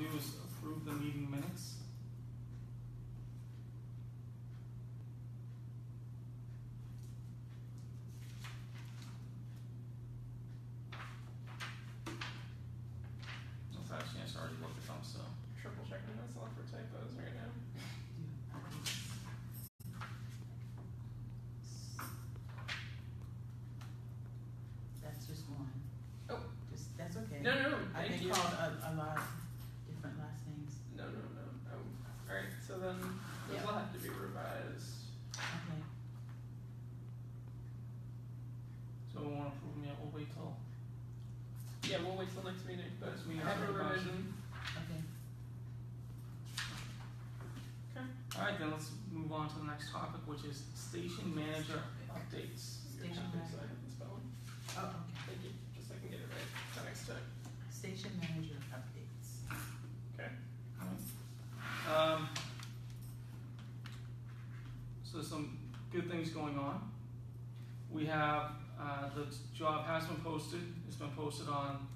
do is approve the meeting minutes. Actually, I already looked at them, so. Triple checking myself for typos right now. That's just one. Oh. That's okay. No, I've thank been you. called a lot of different last names. No. Alright, so then those will have to be revised. Okay. So we won't approve them yet, we'll wait till. Yeah, we'll wait till next meeting, but Next meeting, I have a after the revision. Okay. Okay. Alright, then let's move on to the next topic, which is station manager updates. You're Station happy, so I manager. have this spelling. Oh, okay. Thank you. Just so I can get it right the next time. Station manager updates. Okay. So there's some good things going on. We have, the job has been posted. It's been posted on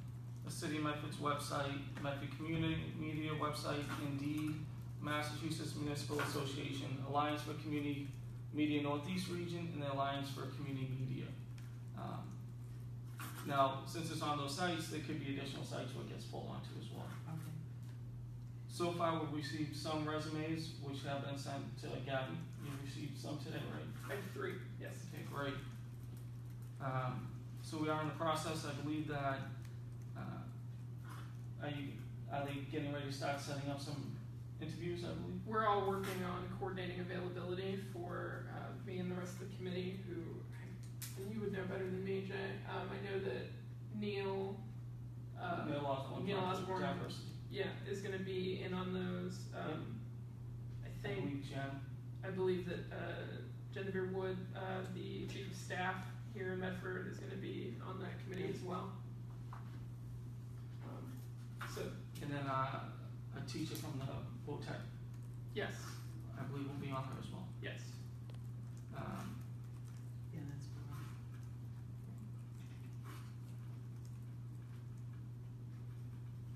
the City of Medford's website, Medford Community Media website, Indeed, Massachusetts Municipal Association, Alliance for Community Media Northeast Region, and the Alliance for Community Media. Now, since it's on those sites, there could be additional sites where it gets pulled onto as well. Okay. So far, we've received some resumes, which have been sent to Gabby. You received some today, right? I have 3, yes. Okay, great. So we are in the process. I believe that, are they getting ready to start setting up some interviews, I believe? We're all working on coordinating availability for me and the rest of the committee, who and you would know better than me, Jay. I know that Neil Osborne, is going to be in on those. I believe that Genevieve Wood, the chief of staff here in Medford, is going to be on that committee as well. And then a teacher from the VOTEC, yes, I believe, will be on there as well. yes. Yeah, that's cool.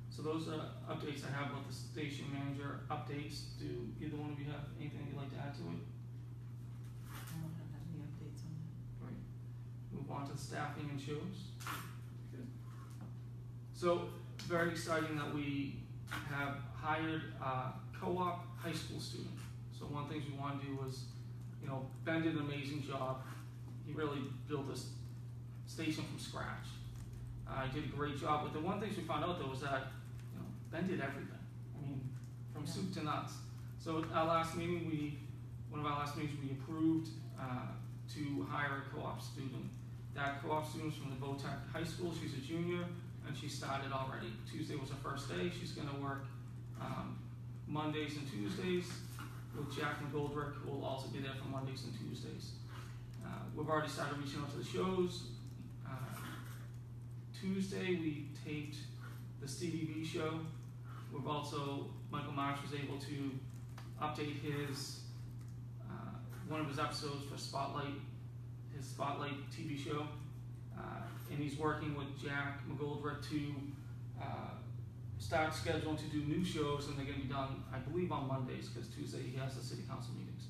So those are updates I have about the station manager updates. Do either one of you have anything you'd like to add to it? I don't have any updates on that. Right. Move on to staffing and shows. Good. So very exciting that we have hired a co-op high school student. So one of the things we want to do was, Ben did an amazing job. He really built this station from scratch. He did a great job. But the one thing we found out though was that, Ben did everything. I mean, from soup to nuts. So at our last meeting, one of our last meetings, we approved to hire a co-op student. That co-op student's from the VOTEC High School. She's a junior, and she started already. Tuesday was her first day. She's going to work Mondays and Tuesdays with Jack McGoldrick, who will also be there for Mondays and Tuesdays. We've already started reaching out to the shows. Tuesday, we taped the Stevie B show. We've also, Michael Marsh was able to update his one of his episodes for Spotlight, his Spotlight TV show. And he's working with Jack McGoldrick to start scheduling to do new shows, and they're going to be done, I believe, on Mondays, because Tuesday he has the city council meetings.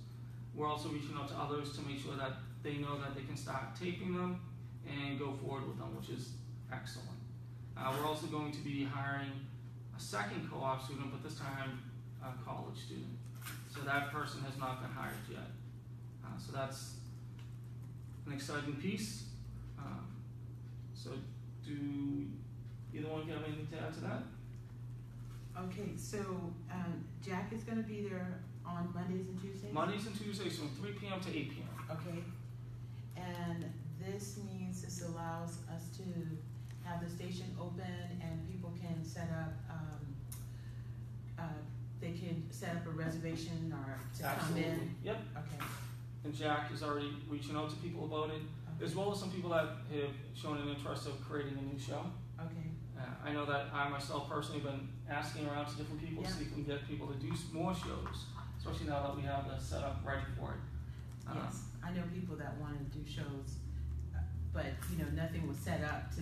We're also reaching out to others to make sure that they know that they can start taping them and go forward with them, which is excellent. We're also going to be hiring a second co-op student, but this time a college student. So that person has not been hired yet. So that's an exciting piece. So do either one of you have anything to add to that? Okay, so Jack is going to be there on Mondays and Tuesdays? Mondays and Tuesdays from 3 p.m. to 8 p.m. Okay. And this allows us to have the station open and people can set up, they can set up a reservation or to Absolutely. come in? Yep. Okay. And Jack is already reaching out to people about it, as well as some people that have shown an interest of creating a new show. Okay. I know that I myself personally have been asking around to different people to see if we can get people to do more shows, especially now that we have the setup ready for it. Yes, I know people that want to do shows, but nothing was set up to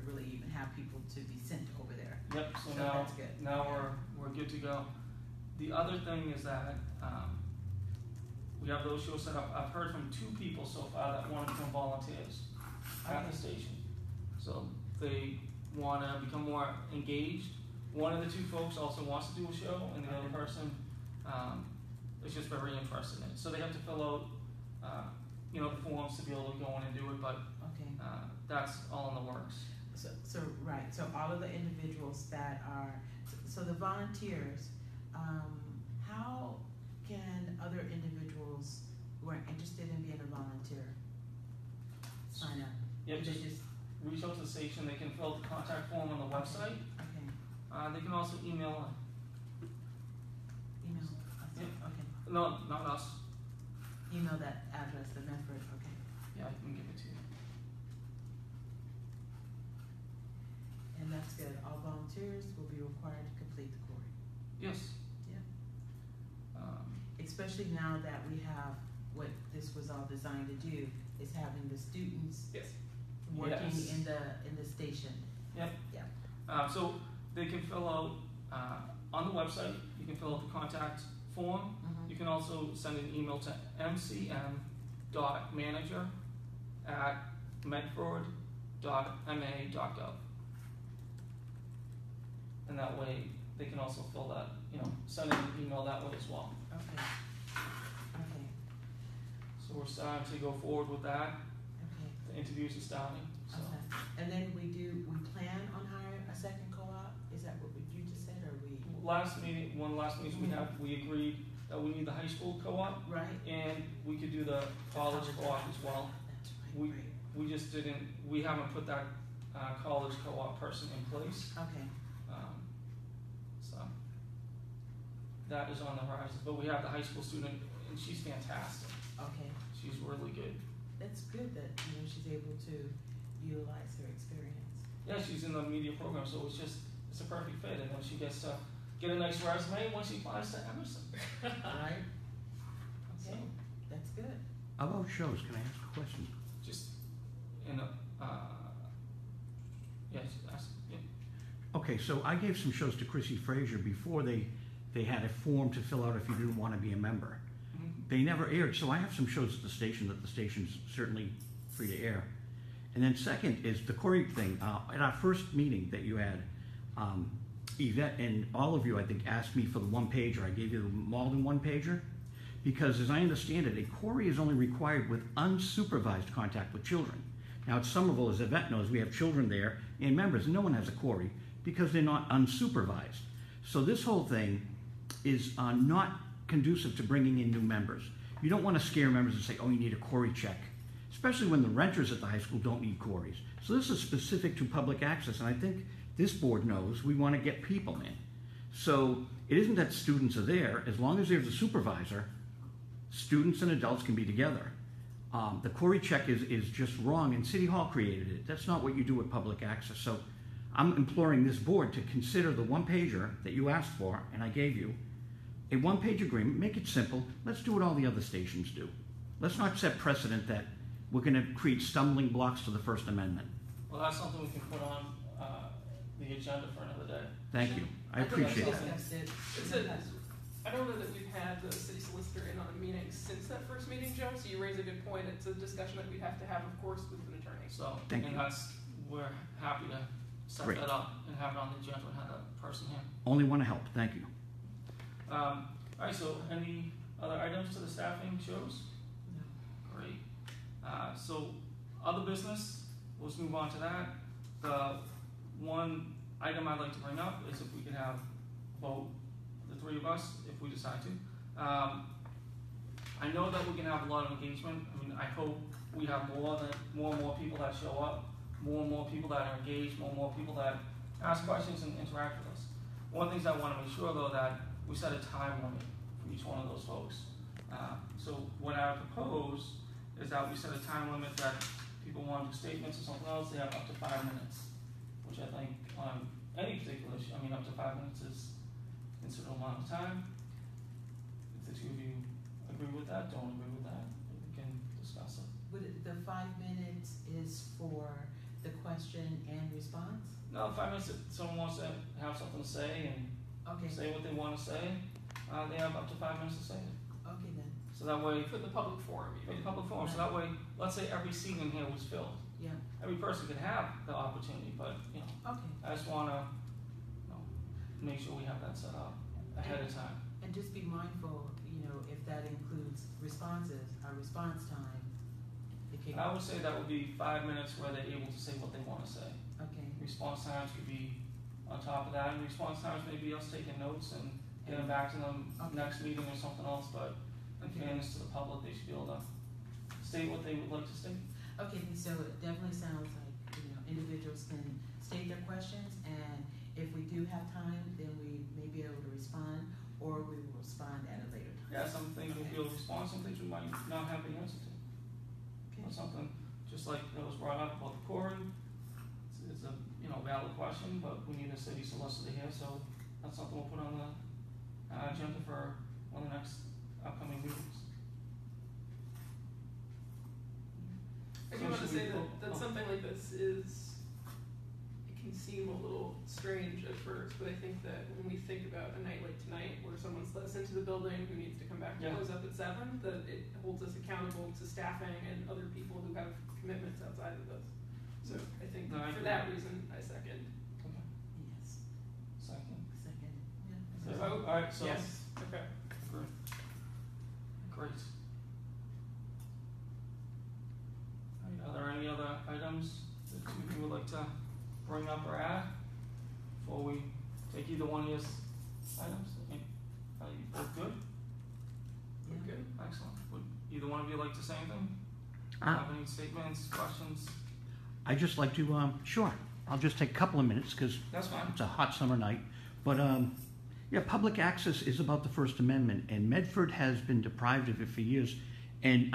really even have people to be sent over there. Yep. So So now that's good. we're we're good to go. The other thing is that we have those shows set up. I've heard from 2 people so far that want to become volunteers at the station. So they want to become more engaged. One of the 2 folks also wants to do a show, and the other person is just very interested in it. So they have to fill out, the forms to be able to go in and do it, but that's all in the works. So right, so all of the individuals that are, so the volunteers, how can other individuals who are interested in being a volunteer sign up? Yep, Do just they just, reach out to the station. They can fill out the contact form on the website. okay, They can also email. email, us? Yeah. Okay, No, not us. email that address, the Medford, okay. Yeah, I can give it to you. And that's good, all volunteers will be required to complete the Corey. Yes. Yeah. Especially Um, now that we have what this was all designed to do, is having the students Yes. working Yes. in the station. So they can fill out on the website. You can fill out the contact form. You can also send an email to mcm.manager@medford.ma.gov, and that way they can also fill that. Send an email that way as well. Okay. Okay. So we're starting to go forward with that. Okay. The interviews are starting. So. Okay. And then we plan on hiring a second co-op? Is that what you just said, or we? Last meeting we had, we agreed that we need the high school co-op, Right? and we could do the college co-op as well. That's We- right, We just didn't, we haven't put that college co-op person in place. right. Okay, So that is on the horizon, but we have the high school student, and she's fantastic. okay. She's really good. That's good that, she's able to utilize her experience. Yeah, she's in the media program, so it's a perfect fit, and then she gets to get a nice resume when she applies to Emerson. Right? So, Okay, that's good. About shows, can I ask a question? just in a, yes, yeah. Okay, so I gave some shows to Chrissy Frazier before they had a form to fill out if you didn't want to be a member. Mhm. They never aired, so I have some shows at the station that the station's certainly free to air. And then second is the Corey thing. At our first meeting that you had, Yvette and all of you, I think, asked me for the 1-pager. I gave you more than 1-pager because, as I understand it, a Corey is only required with unsupervised contact with children. Now, at Somerville, as Yvette knows, we have children there and members, and no one has a Corey because they're not unsupervised. So this whole thing is not conducive to bringing in new members. You don't want to scare members and say, oh, you need a Corey check, especially when the renters at the high school don't need Corys. So this is specific to public access, and I think this board knows we want to get people in. So it isn't that students are there. As long as there's a supervisor, students and adults can be together. The Corey check is just wrong, and City Hall created it. That's not what you do with public access. So I'm imploring this board to consider the 1-pager that you asked for, and I gave you, a 1-page agreement. Make it simple. Let's do what all the other stations do. Let's not set precedent that we're going to create stumbling blocks to the First Amendment. Well, that's something we can put on the agenda for another day. Thank you. I I think appreciate it. That's it. I don't know that we've had the city solicitor in on a meeting since that first meeting, Joe, so you raise a good point. It's a discussion that we'd have to have, of course, with an attorney. So, Thank and you. we're happy to set Great. that up and have it on the agenda and have that person here. Only want to help. Thank you. All right, so any other items to the staffing shows? No. Great. So other business, let's move on to that. The one item I'd like to bring up is if we could have vote, the 3 of us, if we decide to. I know that we can have a lot of engagement. I mean, I hope we have more and more people that show up, more and more people that are engaged, more and more people that ask questions and interact with us. One of the things I want to make sure, though, that we set a time limit for each one of those folks. So what I would propose is that we set a time limit that people want to do statements or something else, they have up to 5 minutes, which I think on any particular issue, I mean, up to 5 minutes is a considerable amount of time. If the 2 of you agree with that, don't agree with that, we can discuss it. Would the 5 minutes is for the question and response? No, 5 minutes if someone wants to have something to say and Okay, say say what they want to say, they have up to 5 minutes to say it. Okay then, So that way, For the public forum, you for the mean? public forum, so that way, let's say every seat in here was filled. yeah, Every person could have the opportunity, but, you know, okay. I just wanna, you know, make sure we have that set up ahead of time. And just be mindful, you know, if that includes responses, our response time, it can, I would say that would be 5 minutes where they're able to say what they wanna say. okay, Response times could be on top of that, and response times maybe us taking notes and getting back to them Okay. next meeting or something else, but in Okay. fairness to the public, they should be able to state what they would like to state. okay, so it definitely sounds like, you know, individuals can state their questions, and if we do have time, then we may be able to respond, or we will respond at a later time. Yeah, some things we'll be able to respond, some things we might not have the answer to. Okay. Or something, just like that was brought up about the quarry, it's a, you know, valid question, but we need a city solicitor here, so that's something we'll put on the agenda for one of the next upcoming meetings. I do So want to should we say go- that something like this is, it can seem a little strange at first, but I think that when we think about a night like tonight, where someone's let us into the building who needs to come back to Yeah. close up at 7, that it holds us accountable to staffing and other people who have commitments outside of this. So I think No, I for agree. that reason, I second. Okay, Yes, second. second, yeah. So vote, alright, so. Yes, okay. Great. Great. Alright, are there any other items that you would like to bring up or add before we take either one of these items? Are you both good? Yeah. Good. Excellent. Would either one of you like to say anything? Uh, Have any statements, questions? I'd just like to, sure, I'll just take a couple of minutes because That's fine. it's a hot summer night. But yeah, public access is about the First Amendment, and Medford has been deprived of it for years. And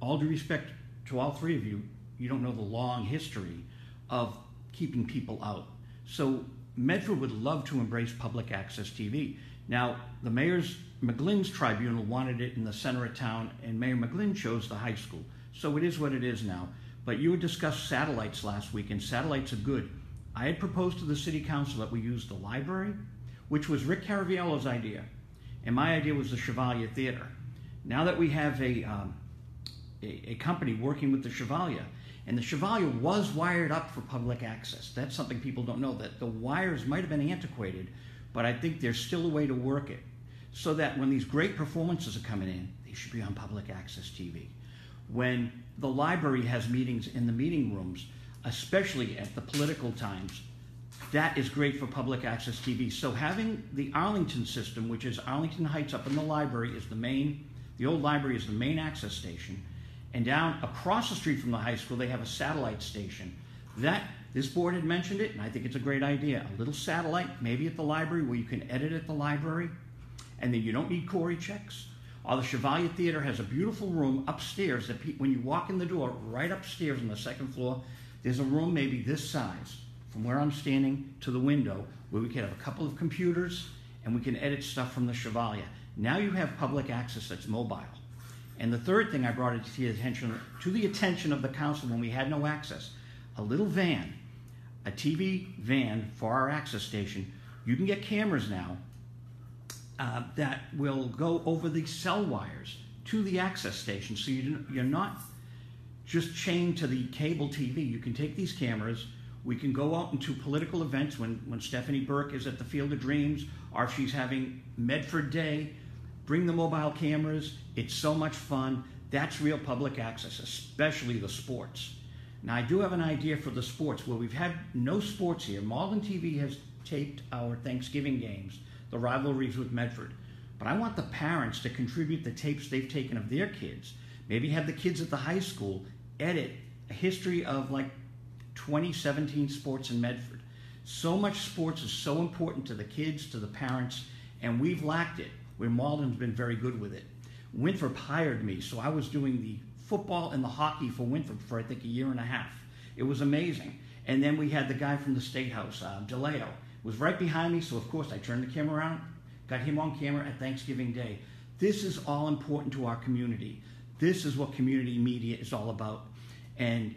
all due respect to all three of you, you don't know the long history of keeping people out. So Medford would love to embrace public access TV. Now, the mayor's McGlynn's tribunal wanted it in the center of town, and Mayor McGlynn chose the high school. So it is what it is now. But you had discussed satellites last week, and satellites are good. I had proposed to the city council that we use the library, which was Rick Caraviello's idea, and my idea was the Chevalier Theater. Now that we have a company working with the Chevalier, and the Chevalier was wired up for public access. That's something people don't know, that the wires might have been antiquated, but I think there's still a way to work it so that when these great performances are coming in, they should be on public access TV. When the library has meetings in the meeting rooms, especially at the political times, that is great for public access TV. So having the Arlington system, which is Arlington Heights up in the library, is the old library is the main access station. And down across the street from the high school, they have a satellite station. This board had mentioned it, and I think it's a great idea. A little satellite, maybe at the library, where you can edit at the library, and then you don't need Corey checks. Or the Chevalier Theater has a beautiful room upstairs that when you walk in the door, right upstairs on the second floor, there's a room maybe this size, from where I'm standing to the window, where we can have a couple of computers and we can edit stuff from the Chevalier. Now you have public access that's mobile. And the third thing I brought it to the attention of the council when we had no access, a little van, a TV van for our access station. You can get cameras now that will go over the cell wires to the access station, so you're not just chained to the cable TV. You can take these cameras. We can go out into political events when Stephanie Burke is at the Field of Dreams, or if she's having Medford Day. Bring the mobile cameras. It's so much fun. That's real public access, especially the sports. Now, I do have an idea for the sports where we've had no sports here. Malden TV has taped our Thanksgiving games, the rivalries with Medford. But I want the parents to contribute the tapes they've taken of their kids. Maybe have the kids at the high school edit a history of like 2017 sports in Medford. So much sports is so important to the kids, to the parents, and we've lacked it, where Malden's been very good with it. Winthrop hired me, so I was doing the football and the hockey for Winthrop for I think a year and a half. It was amazing. And then we had the guy from the State House, DeLeo, was right behind me, so of course I turned the camera around, got him on camera at Thanksgiving Day. This is all important to our community. This is what community media is all about. And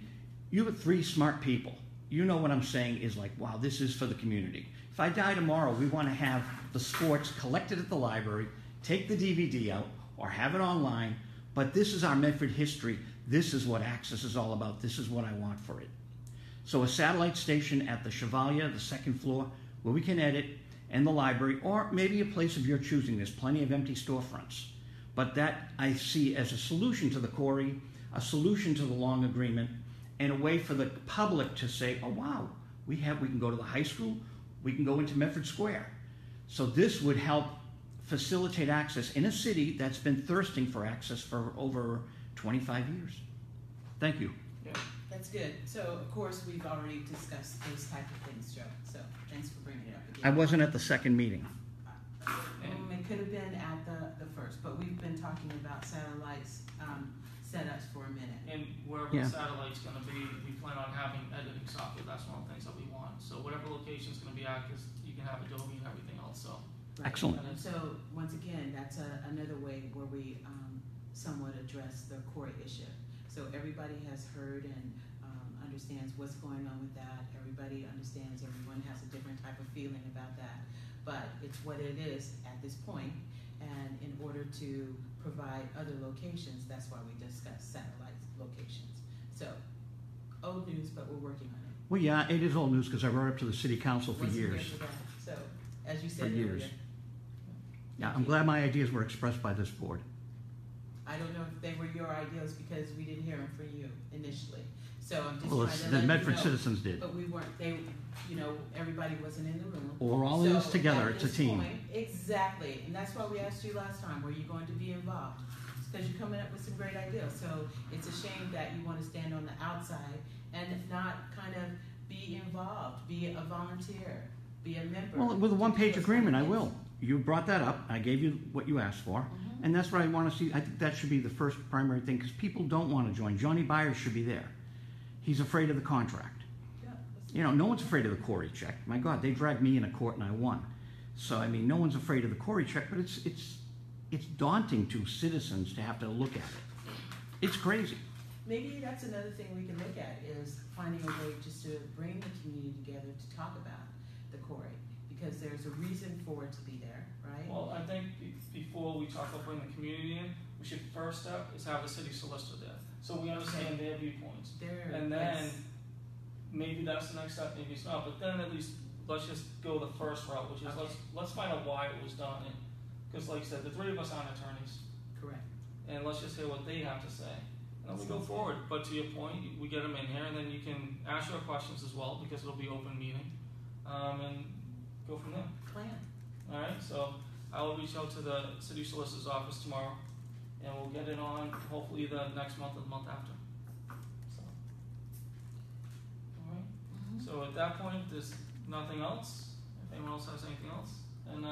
you have three smart people. You know what I'm saying is like, wow, this is for the community. If If I die tomorrow, we want to have the sports collected at the library, take the DVD out, or have it online. But this is our Medford history. This is what Access is all about. This is what I want for it. So a satellite station at the Chevalier, the second floor, where we can edit, and the library, or maybe a place of your choosing. There's plenty of empty storefronts. But that I see as a solution to the quarry, a solution to the long agreement, and a way for the public to say, oh wow, we can go to the high school, we can go into Medford Square. So this would help facilitate access in a city that's been thirsting for access for over 25 years. Thank you. Yeah. That's good. So, of course, we've already discussed those type of things, Joe. So, thanks for bringing it up again. I wasn't at the second meeting. It could have been at the first, but we've been talking about satellites setups for a minute. And wherever Yeah. the satellite's gonna be, we plan on having editing software. That's one of the things that we want. So whatever location's gonna be at, 'cause you can have Adobe and everything else, so. Right. Excellent. And so, once again, that's another way where we somewhat address the core issue. So everybody has heard and understands what's going on with that. Everybody understands, everyone has a different type of feeling about that. But it's what it is at this point. And in order to provide other locations, that's why we discuss satellite locations. So, old news, but we're working on it. Well, yeah, it is old news because I brought it up to the city council for Wasn't here years. for that. So, as you For said years. earlier, Yeah, I'm glad my ideas were expressed by this board. I don't know if they were your ideas because we didn't hear them from you initially. So I'm just Well, trying to the let Medford you know. citizens did. But we weren't, everybody wasn't in the room. Well, we're all in this So, together. at It's a this team. point- Exactly, and that's why we asked you last time, were you going to be involved? It's because you're coming up with some great ideas, so it's a shame that you want to stand on the outside and not kind of be involved, be a volunteer, be a member. Well, with a to do one-page those agreement, I kind of will. You brought that up. I gave you what you asked for. Mhm. And that's what I want to see. I think that should be the first primary thing because people don't want to join. Johnny Byers should be there. He's afraid of the contract. Yeah, that's- You know, no one's afraid of the Corey check. My God, they dragged me into court and I won. So, I mean, no one's afraid of the Corey check, but it's daunting to citizens to have to look at it. It's crazy. Maybe that's another thing we can look at is finding a way just to bring the community together to talk about the quarry because there's a reason for it to be there, right? Well, I think before we talk about bringing the community in, we should first step is have the city solicitor there, so we understand their viewpoints. There, And then, yes. maybe that's the next step, maybe it's not, but then at least, let's just go the first route, which is Okay. let's find out why it was done, and, cause like I said, the three of us aren't attorneys, Correct. and let's just hear what they have to say, and then we go Sounds good. forward, but to your point, we get them in here, and then you can ask your questions as well, because it'll be open meeting, and go from there. Plan. Alright, so I will reach out to the city solicitor's office tomorrow, and we'll get it on hopefully the next month or the month after. So, alright, so at that point, there's nothing else, if anyone else has anything else, and